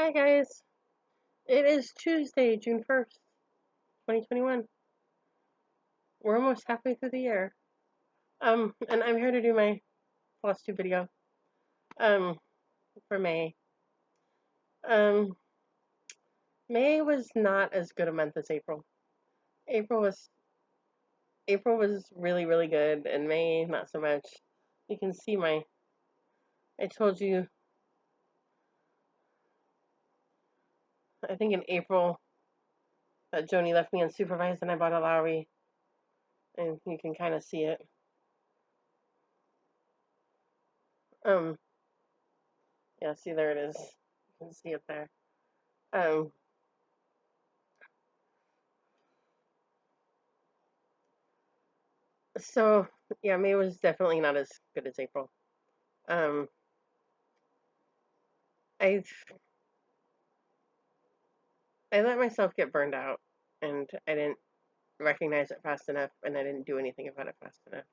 Hi guys, it is Tuesday, June 1st, 2021. We're almost halfway through the year. And I'm here to do my last two video, um, for May. Um, May was not as good a month as April. April was, April was really, really good, and May, not so much. You can see I told you, I think in April, that Joni left me unsupervised and I bought a Lowry, and you can kind of see it. Um, yeah, see, there it is. You can see it there. Um, So yeah, May was definitely not as good as April. Um, I I let myself get burned out, and I didn't recognize it fast enough, and I didn't do anything about it fast enough.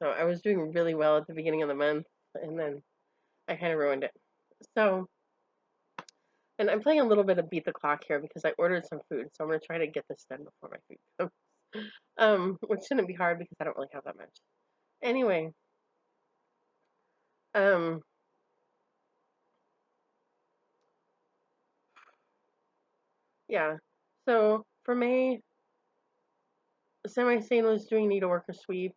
So I was doing really well at the beginning of the month, and then I kind of ruined it. So, and I'm playing a little bit of beat the clock here because I ordered some food, so I'm gonna try to get this done before my food comes. Which shouldn't be hard because I don't really have that much. Anyway, um, yeah. So for May, Semi-Sane was doing needleworker sweep,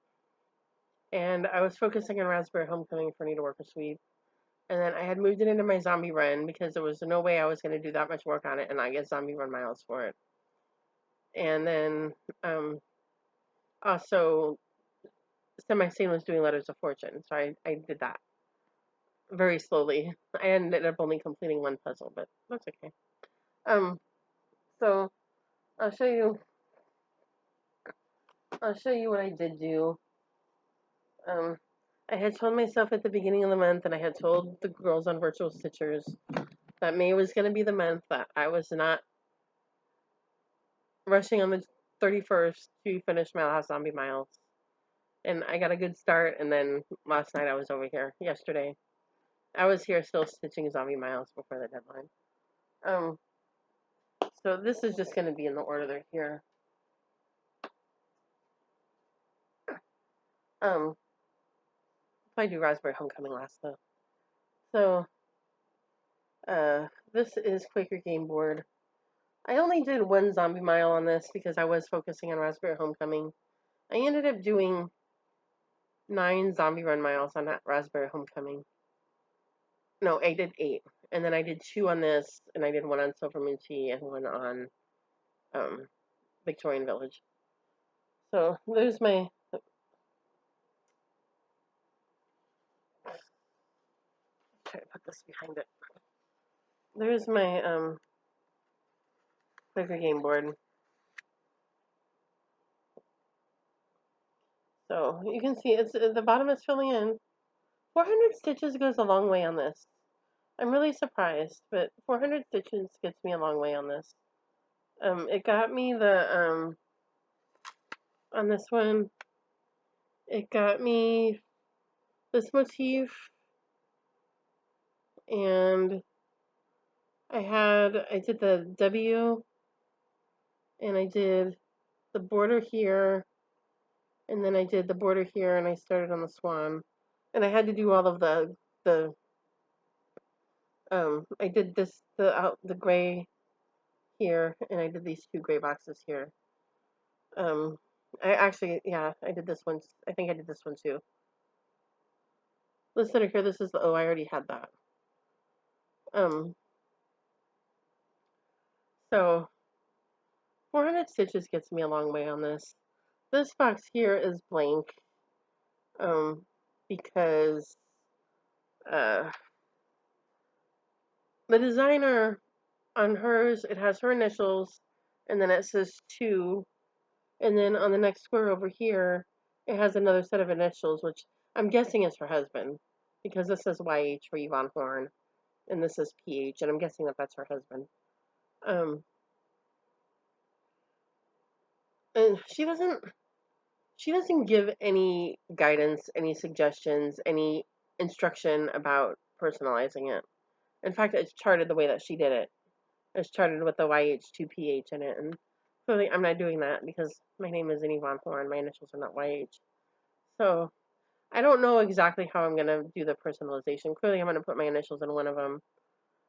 and I was focusing on Raspberry Homecoming for needleworker sweep. And then I had moved it into my zombie run because there was no way I was going to do that much work on it and not get zombie run miles for it. And then also Semi-Sane was doing Letters of Fortune, so I did that very slowly. I ended up only completing one puzzle, but that's okay. Um, so I'll show you. I'll show you what I did do. Um, I had told myself at the beginning of the month, and I had told the girls on Virtual Stitchers that May was going to be the month that I was not rushing on the 31st to finish my last zombie miles. And I got a good start, and then last night I was over here. Yesterday, I was here still stitching zombie miles before the deadline. Um, so this is just going to be in the order they're here. I do Raspberry Homecoming last though. So, this is Quaker Game Board. I only did one zombie mile on this because I was focusing on Raspberry Homecoming. I ended up doing 9 zombie run miles on that Raspberry Homecoming. No, I did 8. And then I did 2 on this, and I did 1 on Silver Moon Tea and 1 on Victorian Village. So there's my. Try to put this behind it. There's my Quaker game board. So you can see it's the bottom is filling in. 400 stitches goes a long way on this. I'm really surprised, but 400 stitches gets me a long way on this. It got me the on this one. It got me this motif, and I did the W, and I did the border here, and then I did the border here, and I started on the swan, and I had to do all of the I did the gray here, and I did these 2 gray boxes here. I actually, yeah, I did this one. I think I did this one too. This that are here, this is the, oh, I already had that. So 400 stitches gets me a long way on this. This box here is blank, because the designer on hers, it has her initials, and then it says 2, and then on the next square over here, it has another set of initials, which I'm guessing is her husband, because this says YH for Yvonne Horn, and this is PH, and I'm guessing that that's her husband. And she doesn't give any guidance, any suggestions, any instruction about personalizing it. In fact, it's charted the way that she did it. It's charted with the YH2PH in it, and clearly I'm not doing that because my name isn't Yvonne Horn. My initials are not YH. So I don't know exactly how I'm going to do the personalization. Clearly I'm going to put my initials in one of them.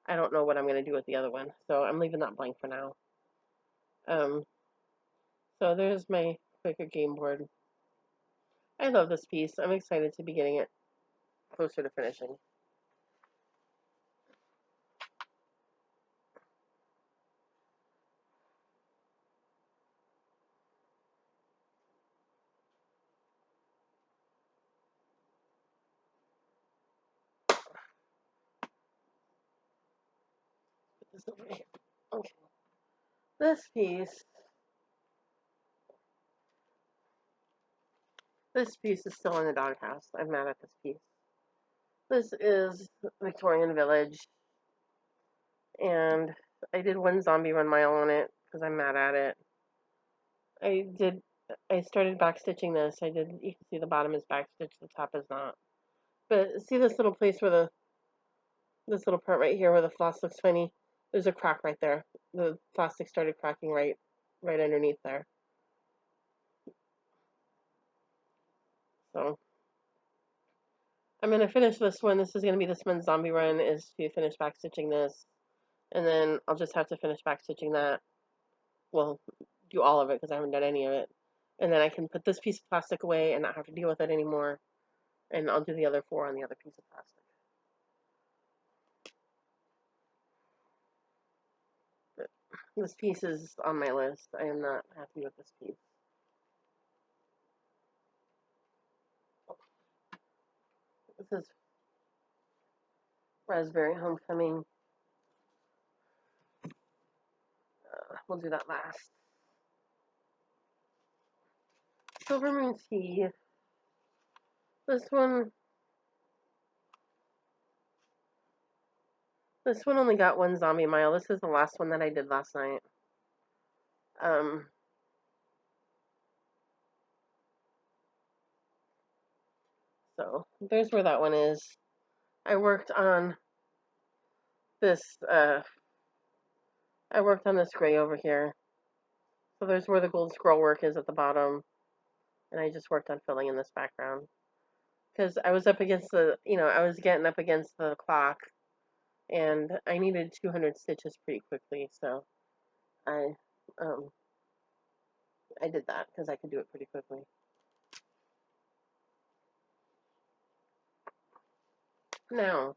I don't know what I'm going to do with the other one. So I'm leaving that blank for now. So there's my Quaker game board. I love this piece. I'm excited to be getting it closer to finishing. Put this over here. Okay. This piece is still in the doghouse. I'm mad at this piece. This is Victorian Village, and I did one zombie run mile on it because I'm mad at it. I started backstitching this. You can see the bottom is backstitched, the top is not. But see this little place where this little part right here where the floss looks funny? There's a crack right there. The plastic started cracking right underneath there. So I'm going to finish this one. This is going to be this month's zombie run, is to finish backstitching this. And then I'll just have to finish backstitching that. Well, do all of it because I haven't done any of it. And then I can put this piece of plastic away and not have to deal with it anymore. And I'll do the other 4 on the other piece of plastic. But this piece is on my list. I am not happy with this piece. This is Raspberry Homecoming. We'll do that last. Silver Moon Tea. This one only got 1 zombie mile. This is the last one that I did last night. So there's where that one is. I worked on this gray over here. So there's where the gold scroll work is at the bottom. And I just worked on filling in this background. Because I was up against I was getting up against the clock. And I needed 200 stitches pretty quickly. So I did that because I could do it pretty quickly. Now,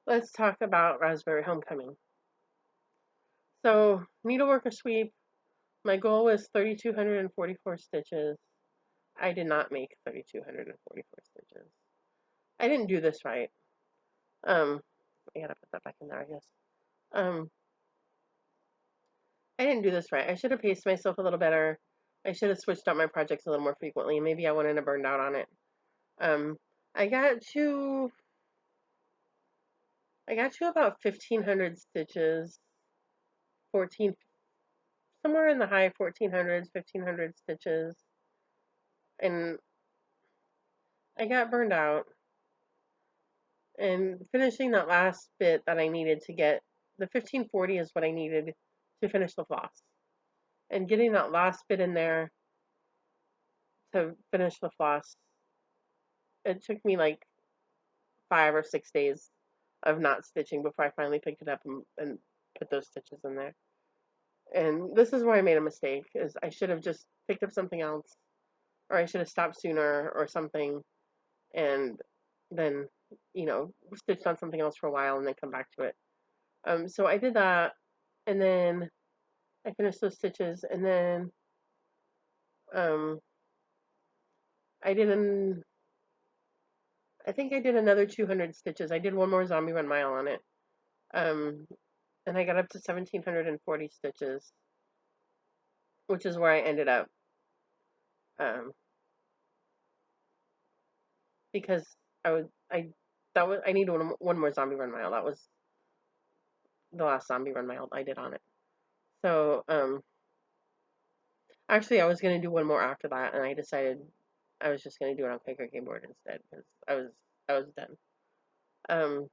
let's talk about Raspberry Homecoming. So, needleworker sweep, my goal was 3,244 stitches. I did not make 3,244 stitches. I didn't do this right. I gotta put that back in there, I guess. I didn't do this right. I should have paced myself a little better. I should have switched out my projects a little more frequently. Maybe I wouldn't have burned out on it. I got to about 1,500 stitches. Somewhere in the high 1,400s, 1,500 stitches. And I got burned out. And finishing that last bit that I needed to get, the 1540 is what I needed to finish the floss. And getting that last bit in there to finish the floss, it took me like 5 or 6 days of not stitching before I finally picked it up and put those stitches in there. And this is where I made a mistake, is I should have just picked up something else, or I should have stopped sooner or something, and then, stitched on something else for a while and then come back to it. So I did that, and then I finished those stitches, and then I think I did another 200 stitches. I did one more zombie run mile on it. And I got up to 1,740 stitches, which is where I ended up. Because I needed one more zombie run mile. That was the last zombie run mile I did on it. So, actually I was going to do one more after that, and I decided I was just going to do it on Quaker Game Board instead, because I was done. Um,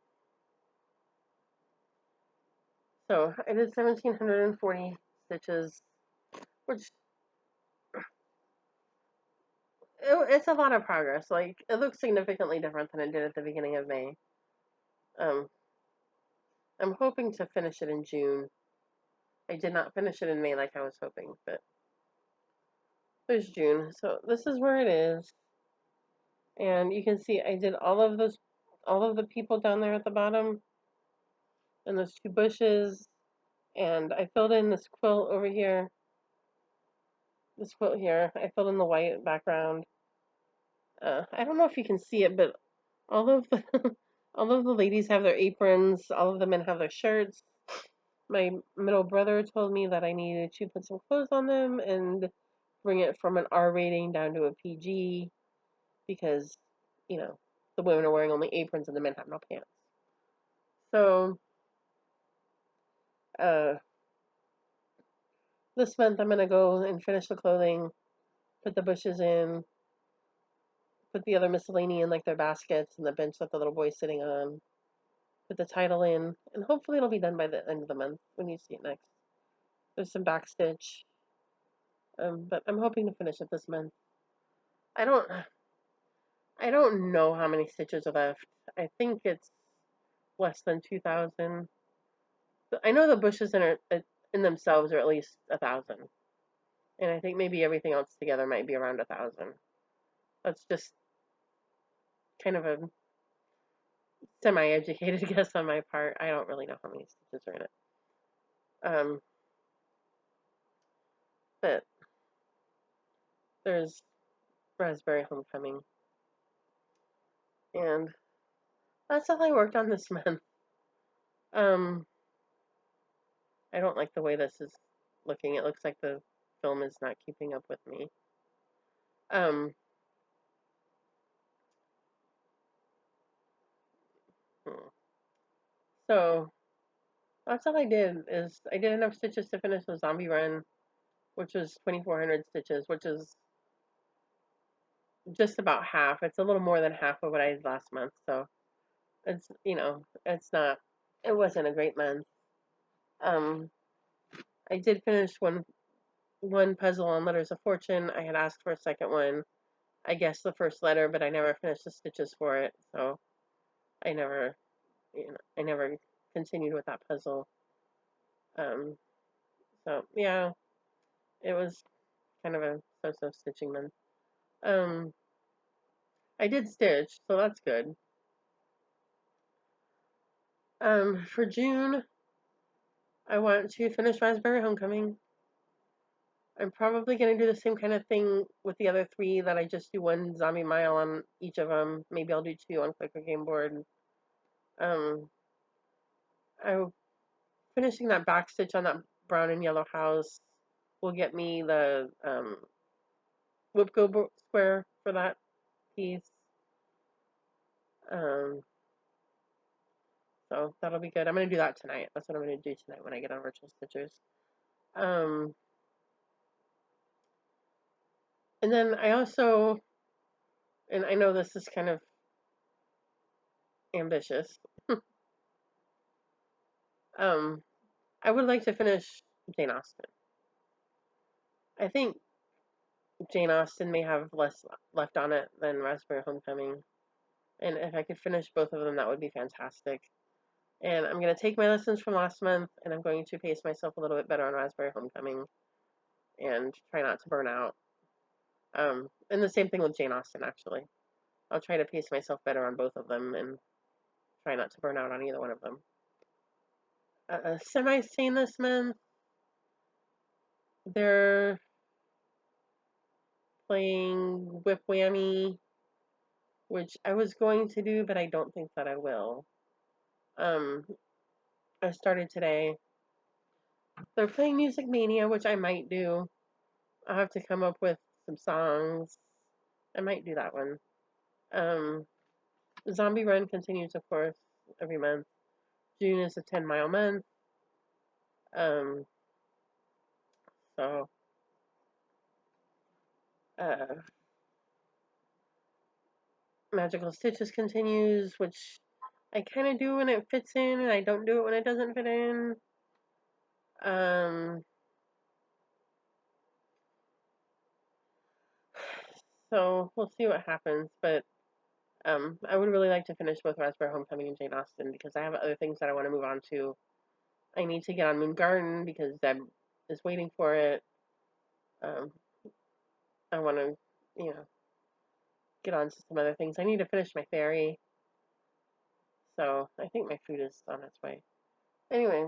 so I did 1,740 stitches, which it's a lot of progress. Like, it looks significantly different than it did at the beginning of May. Um, I'm hoping to finish it in June. I did not finish it in May like I was hoping, but there's June. So this is where it is. And you can see I did all of the people down there at the bottom, and those two bushes, and I filled in this quilt over here, this quilt here. I filled in the white background. I don't know if you can see it, but all of the all of the ladies have their aprons. All of the men have their shirts. My middle brother told me that I needed to put some clothes on them and bring it from an R rating down to a PG because, you know, the women are wearing only aprons and the men have no pants. So, uh, this month I'm gonna go and finish the clothing, put the bushes in, put the other miscellany in like their baskets and the bench that the little boy's sitting on, put the title in, and hopefully it'll be done by the end of the month when you see it next. There's some backstitch, but I'm hoping to finish it this month. I don't, I don't know how many stitches are left. I think it's less than 2,000. I know the bushes in themselves are at least 1,000, and I think maybe everything else together might be around 1,000. That's just kind of a semi-educated guess on my part. I don't really know how many stitches are in it. Um, but there's Raspberry Homecoming, and that's all I worked on this month. Um, I don't like the way this is looking. It looks like the film is not keeping up with me. Um, hmm. So that's all I did. Is I did enough stitches to finish the zombie run, which was 2,400 stitches, which is just about half. It's a little more than half of what I did last month. So it's, it's not. It wasn't a great month. Um, I did finish one puzzle on Letters of Fortune. I had asked for a second one. I guessed the first letter, but I never finished the stitches for it, so I never, I never continued with that puzzle. Um, so yeah, it was kind of a so-so stitching month. Um, I did stitch, so that's good. For June, I want to finish Raspberry Homecoming. I'm probably going to do the same kind of thing with the other three that I just do one zombie mile on each of them. Maybe I'll do two on Quicker Game Board. Um, I finishing that back stitch on that brown and yellow house will get me the WIP go square for that piece. Um, so that'll be good. I'm going to do that tonight. That's what I'm going to do tonight when I get on Virtual Stitchers. Um, and then I also, and I know this is kind of ambitious, um, I would like to finish Jane Austen. I think Jane Austen may have less left on it than Raspberry Homecoming. And if I could finish both of them, that would be fantastic. And I'm going to take my lessons from last month, and I'm going to pace myself a little bit better on Raspberry Homecoming and try not to burn out. And the same thing with Jane Austen, actually. I'll try to pace myself better on both of them and try not to burn out on either one of them. Semi-sane this month. They're playing Whip Whammy, which I was going to do, but I don't think that I will. I started today. They're playing Music Mania, which I might do. I'll have to come up with some songs. I might do that one. Um, Zombie Run continues, of course, every month. June is a 10-mile month. Um, so, uh, Magical Stitches continues, which I kind of do when it fits in, and I don't do it when it doesn't fit in. So we'll see what happens, but I would really like to finish both Raspberry Homecoming and Jane Austen because I have other things that I want to move on to. I need to get on Moon Garden because Zeb is waiting for it. Um, I want to, you know, get on to some other things. I need to finish my fairy. So I think my food is on its way. Anyway,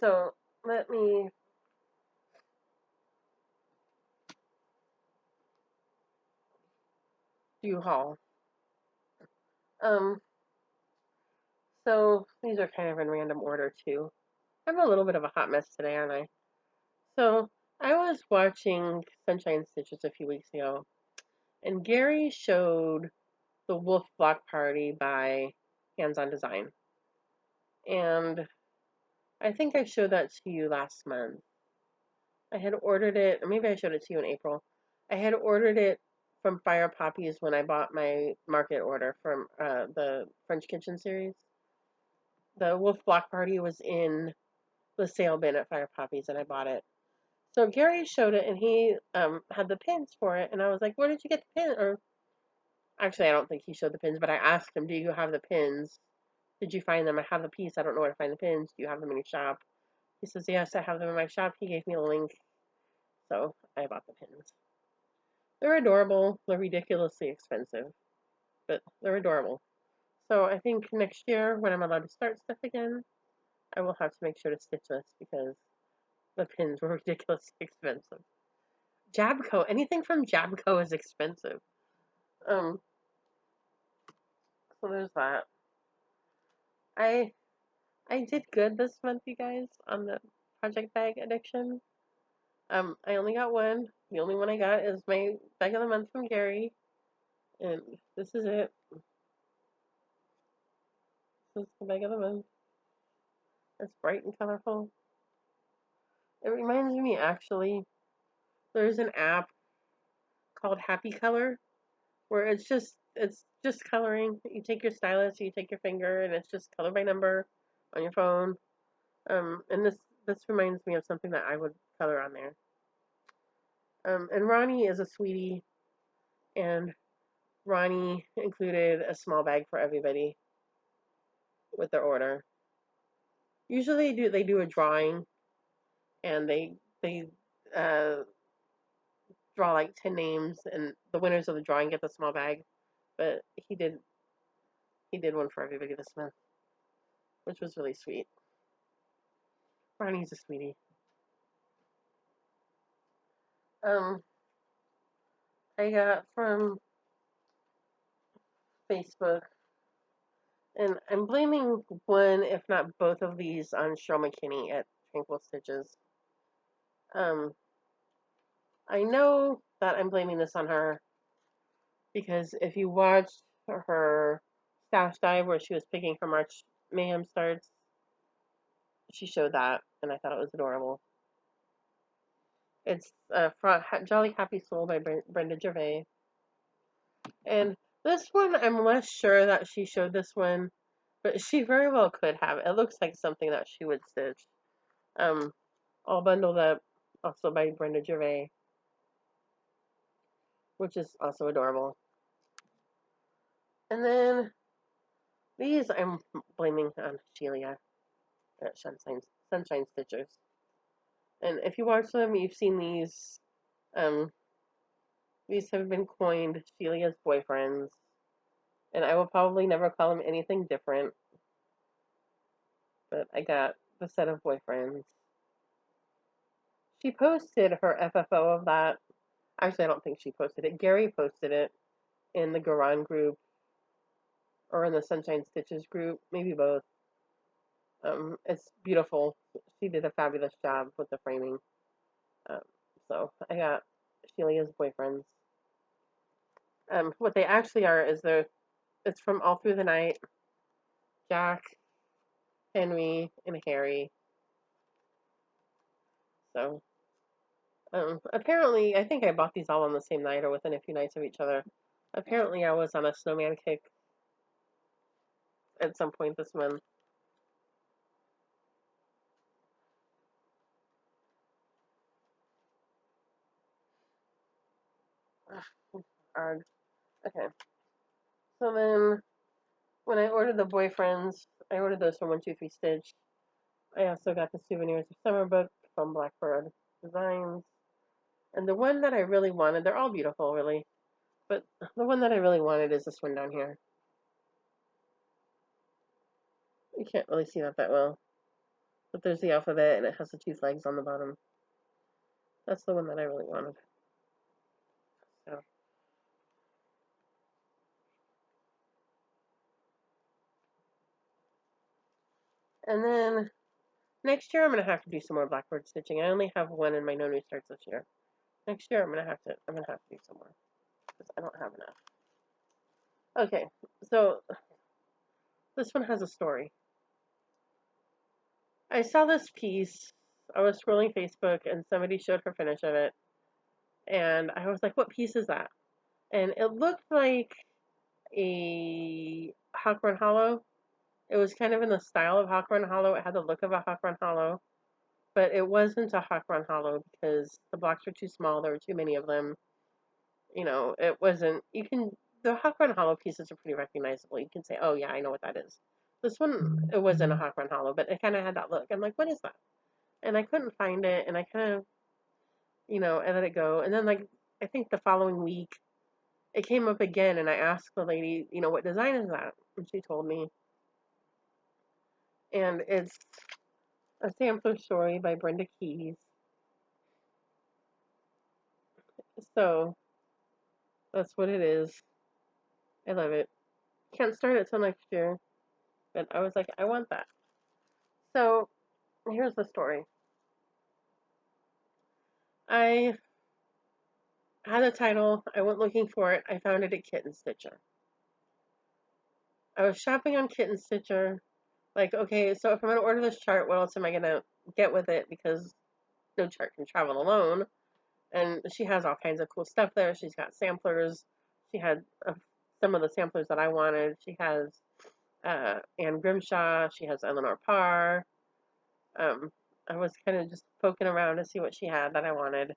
so let me do haul. Um, so these are kind of in random order too. I'm a little bit of a hot mess today, aren't I? So I was watching Sunshine Stitches a few weeks ago, and Gary showed the Wolf Block Party by Hands On Design. And I think I showed that to you last month. I had ordered it, or maybe I showed it to you in April. I had ordered it from Fire Poppies when I bought my market order from the French Kitchen series. The Wolf Block Party was in the sale bin at Fire Poppies, and I bought it. So Gary showed it, and he had the pins for it, and I was like, "Where did you get the pin?" Or actually, I don't think he showed the pins, but I asked him, "Do you have the pins? Did you find them? I have the piece. I don't know where to find the pins. Do you have them in your shop?" He says, "Yes, I have them in my shop." He gave me a link, so I bought the pins. They're adorable. They're ridiculously expensive, but they're adorable. So I think next year, when I'm allowed to start stuff again, I will have to make sure to stitch this because the pins were ridiculously expensive. Jabco, anything from Jabco is expensive. Um, so there's that. I I did good this month, you guys, on the project bag addiction. I only got one. The only one I got is my bag of the month from Gary, and this is it. This is the bag of the month. It's bright and colorful. It reminds me, actually, there's an app called Happy Color where it's just coloring. You take your stylus, you take your finger, and it's just color by number on your phone. And this reminds me of something that I would color on there. And Ronnie is a sweetie, and Ronnie included a small bag for everybody with their order. Usually they do a drawing, and they uh, draw like 10 names, and the winners of the drawing get the small bag. But he did one for everybody this month, which was really sweet. Ronnie's a sweetie. Um, I got from Facebook, and I'm blaming one, if not both of these, on Cheryl McKinney at Tranquil Stitches. Um, I know that I'm blaming this on her because if you watched her stash dive where she was picking her March Mayhem starts, she showed that, and I thought it was adorable. It's Jolly Happy Soul by Brenda Gervais. And this one, I'm less sure that she showed this one, but she very well could have. It looks like something that she would stitch. Um, all bundled up, also by Brenda Gervais, which is also adorable. And then these I'm blaming on Sheila at Sunshine Stitchers. And if you watch them, you've seen these. Um, these have been coined Shelia's boyfriends, and I will probably never call them anything different. But I got the set of boyfriends. She posted her FFO of that. Actually, I don't think she posted it. Gary posted it in the Garan group or in the Sunshine Stitches group, maybe both. It's beautiful. She did a fabulous job with the framing. Um, so I got Shelia's boyfriends. What they actually are is it's from All Through the Night. Jack, Henry, and Harry. So apparently, I think I bought these all on the same night or within a few nights of each other. Apparently, I was on a snowman kick. at some point this month. Arg. Okay. So then, when I ordered the boyfriends, I ordered those from 123 Stitch. I also got the Souvenirs of Summer book from Blackbird Designs. And the one that I really wanted, they're all beautiful, really. But the one that I really wanted is this one down here. You can't really see that well. But there's the alphabet, and it has the two flags on the bottom. That's the one that I really wanted. So. And then next year I'm gonna have to do some more Blackbird stitching. I only have one in my no new starts this year. Next year I'm gonna have to do some more because I don't have enough. Okay, so this one has a story. I saw this piece. I was scrolling Facebook and somebody showed her finish of it, and I was like, "What piece is that?" And it looked like a Hawk Run Hollow. It was kind of in the style of Hawk Run Hollow. It had the look of a Hawk Run Hollow, but it wasn't a Hawk Run Hollow because the blocks were too small. There were too many of them. You know, it wasn't. You can the Hawk Run Hollow pieces are pretty recognizable. You can say, "Oh yeah, I know what that is." This one, it wasn't a Hawk Run Hollow, but it kind of had that look. I'm like, "What is that?" And I couldn't find it, and I kind of, I let it go. And then like I think the following week, it came up again, and I asked the lady, "What design is that?" And she told me, and it's a sampler story by Brenda Keyes. So that's what it is. I love it. Can't start it till next year, but I was like, I want that. So here's the story. I had a title. I went looking for it. I found it at Kitten Stitcher. I was shopping on Kitten Stitcher. Like, okay, so if I'm going to order this chart, what else am I going to get with it? Because no chart can travel alone. And she has all kinds of cool stuff there. She's got samplers. She had some of the samplers that I wanted. She has Anne Grimshaw. She has Eleanor Parr. Um, I was kind of just poking around to see what she had that I wanted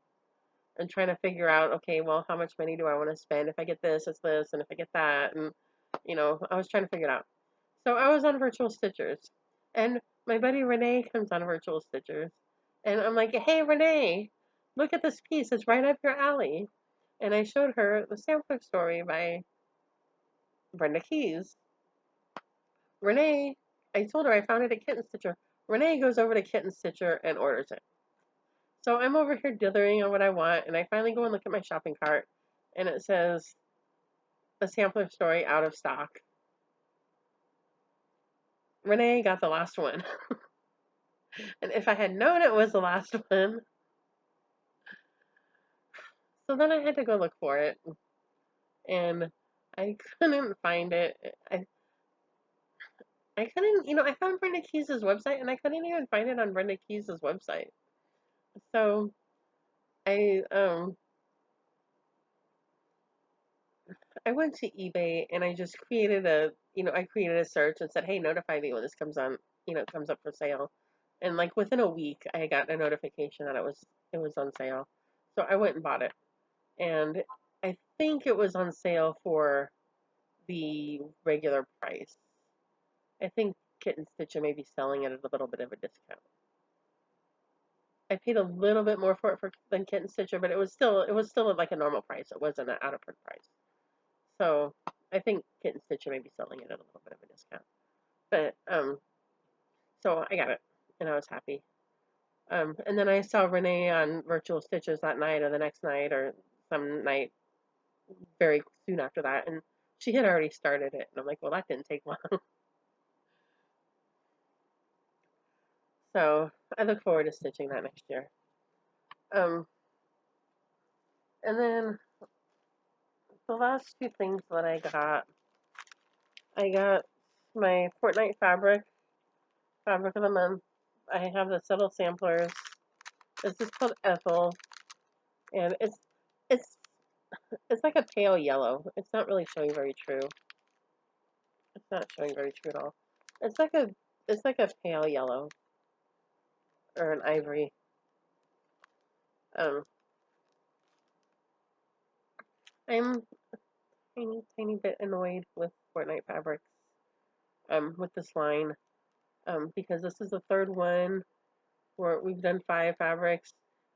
and trying to figure out, okay, well, how much money do I want to spend? If I get this, it's this, and if I get that, and I was trying to figure it out. So I was on Virtual Stitchers, and my buddy Renee comes on Virtual Stitchers, and I'm like, hey Renee, look at this piece, it's right up your alley. And I showed her the sampler story by Brenda Keyes. Renee, I told her I found it at Kitten Stitcher. Renee goes over to Kitten Stitcher and orders it. So I'm over here dithering on what I want, and I finally go and look at my shopping cart, and it says a sampler story out of stock. Renee got the last one. And if I had known it was the last one, so then I had to go look for it, and I couldn't find it. I couldn't, I found Brenda Keyes' website, and I couldn't even find it on Brenda Keyes' website. So I I went to eBay and I just created I created a search and said, hey, notify me when this comes on, comes up for sale. And like within a week, I got a notification that it was on sale. So I went and bought it. And I think it was on sale for the regular price. I think Kitten Stitcher may be selling it at a little bit of a discount. I paid a little bit more for it than Kitten Stitcher, but it was still at like a normal price. It wasn't an out of print price. So I think Kitten Stitcher may be selling it at a little bit of a discount. But so I got it and I was happy. And then I saw Renee on Virtual Stitches that night or the next night or some night very soon after that, and she had already started it, and I'm like, well, that didn't take long. So I look forward to stitching that next year. Um, and then the last two things that I got my Fortnite fabric of the month. I have the subtle samplers. This is called Ethel, and it's like a pale yellow. It's not really showing very true. It's not showing very true at all. It's like a pale yellow or an ivory. Um, I'm tiny bit annoyed with Fortnite Fabrics. With this line. Because this is the third one where we've done 5 fabrics,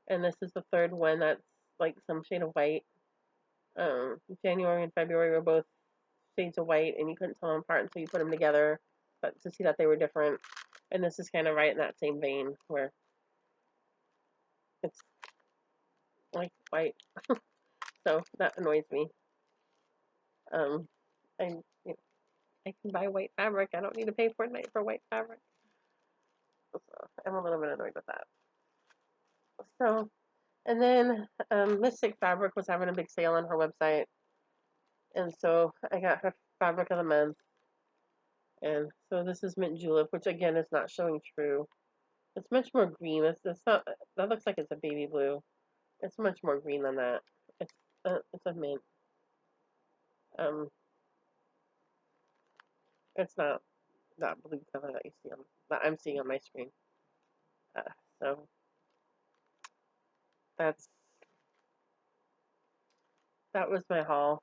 and this is the third one that's like some shade of white. January and February were both shades of white, and you couldn't tell them apart until you put them together, but to see that they were different. And this is kind of right in that same vein where it's like white, so that annoys me. Um, I you know, I can buy white fabric. I don't need to pay Fortnite for white fabric. So I'm a little bit annoyed with that. So, and then Mystic Fabric was having a big sale on her website, and so I got her fabric of the month. And so this is Mint Julep, which again is not showing true. It's much more green. It's not. That looks like it's a baby blue. It's much more green than that. It's a mint. Um, it's not that blue color that you see on that I'm seeing on my screen. Uh, so that's that was my haul.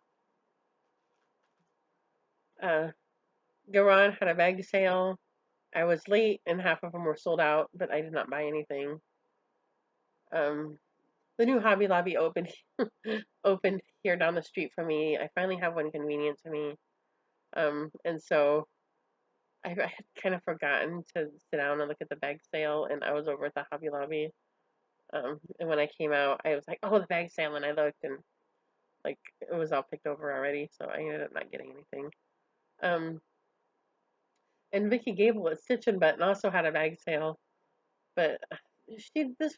Uh, Garon had a bag sale. I was late, and half of them were sold out, but I did not buy anything. The new Hobby Lobby opened opened here down the street from me. I finally have one convenient to me. And so I had kind of forgotten to sit down and look at the bag sale, and I was over at the Hobby Lobby. And when I came out, I was like, "Oh, the bag sale!" And I looked, and like it was all picked over already, so I ended up not getting anything. Um, and Vicky Gable at Stitch and Button also had a bag sale, but this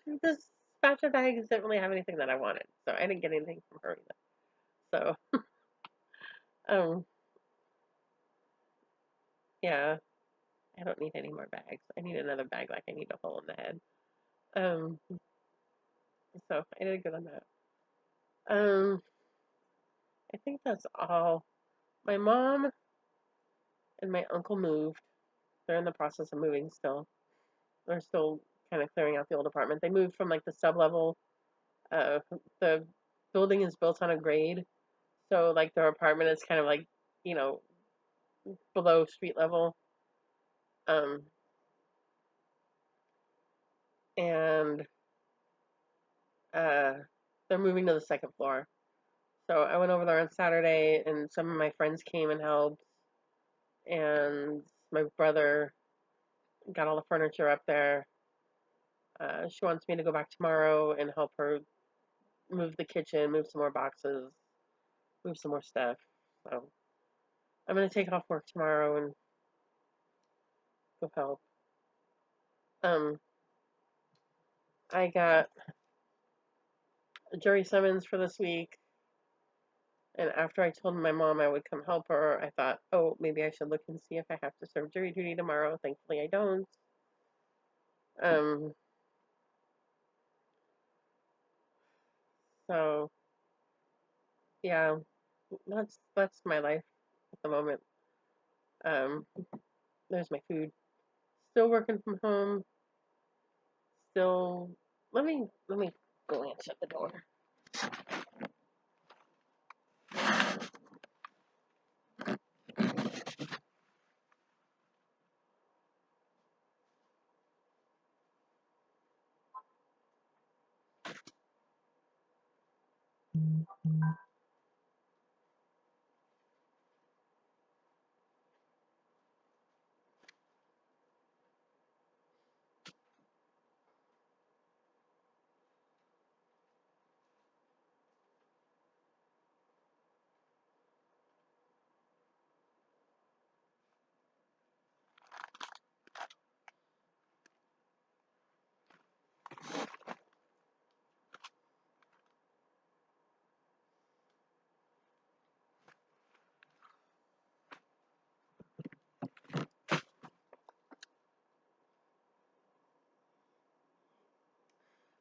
batch of bags didn't really have anything that I wanted, so I didn't get anything from her either. So, um, yeah, I don't need any more bags. I need another bag like I need a hole in the head. Um, so I did good on that. Um, I think that's all. My mom and my uncle moved. They're in the process of moving still. They're still kind of clearing out the old apartment. They moved from like the sub level. Uh, the building is built on a grade, so like their apartment is kind of like, you know, below street level. Um, and uh, they're moving to the second floor. So I went over there on Saturday, and some of my friends came and helped, and my brother got all the furniture up there. She wants me to go back tomorrow and help her move the kitchen, move some more boxes, move some more stuff. So I'm gonna take off work tomorrow and go help. Um, I got a jury summons for this week, and after I told my mom I would come help her, I thought, oh, maybe I should look and see if I have to serve jury duty tomorrow. Thankfully, I don't. Um, so yeah, that's my life at the moment. Um, there's my food. Still working from home. Still, let me go and shut the door.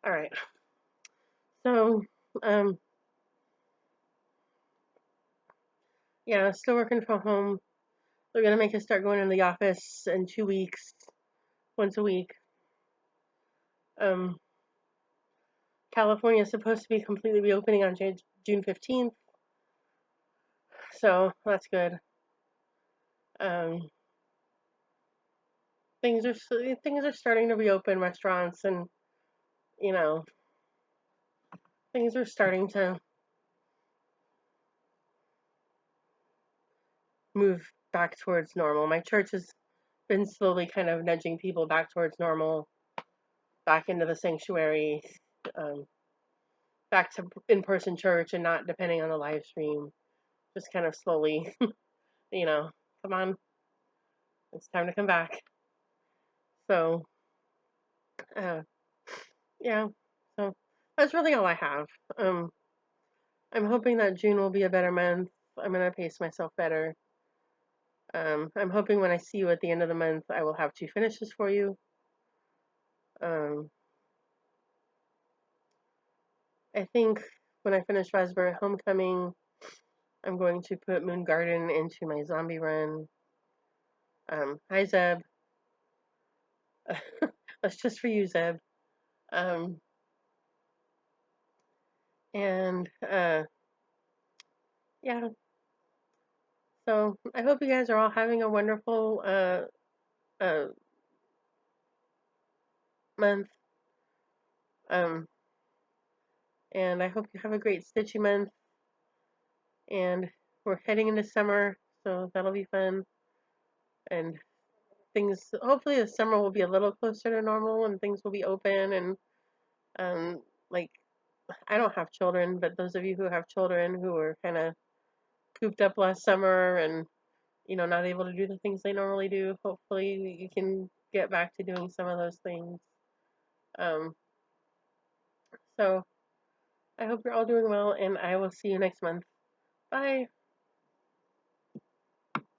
All right. So, um, yeah, still working from home. They're gonna make us start going in the office in 2 weeks, once a week. Um, California is supposed to be completely reopening on June 15th, so that's good. Um, things are starting to reopen, restaurants, and you know things are starting to move back towards normal. My church has been slowly kind of nudging people back towards normal, back into the sanctuary, um, back to in-person church, and not depending on the live stream. Just kind of slowly, you know, come on, it's time to come back. So, uh, yeah, so that's really all I have. Um, I'm hoping that June will be a better month. I'm gonna pace myself better. I'm hoping when I see you at the end of the month, I will have 2 finishes for you. Um, I think when I finish Raspberry Homecoming, I'm going to put Moon Garden into my zombie run. Hi Zeb. That's just for you, Zeb. Um, and yeah, so I hope you guys are all having a wonderful uh month. Um, and I hope you have a great stitchy month. And we're heading into summer, so that'll be fun. And things, hopefully, the summer will be a little closer to normal, and things will be open. And like, I don't have children, but those of you who have children who were kind of cooped up last summer and not able to do the things they normally do, hopefully you can get back to doing some of those things. Um, so I hope you're all doing well, and I will see you next month. Bye.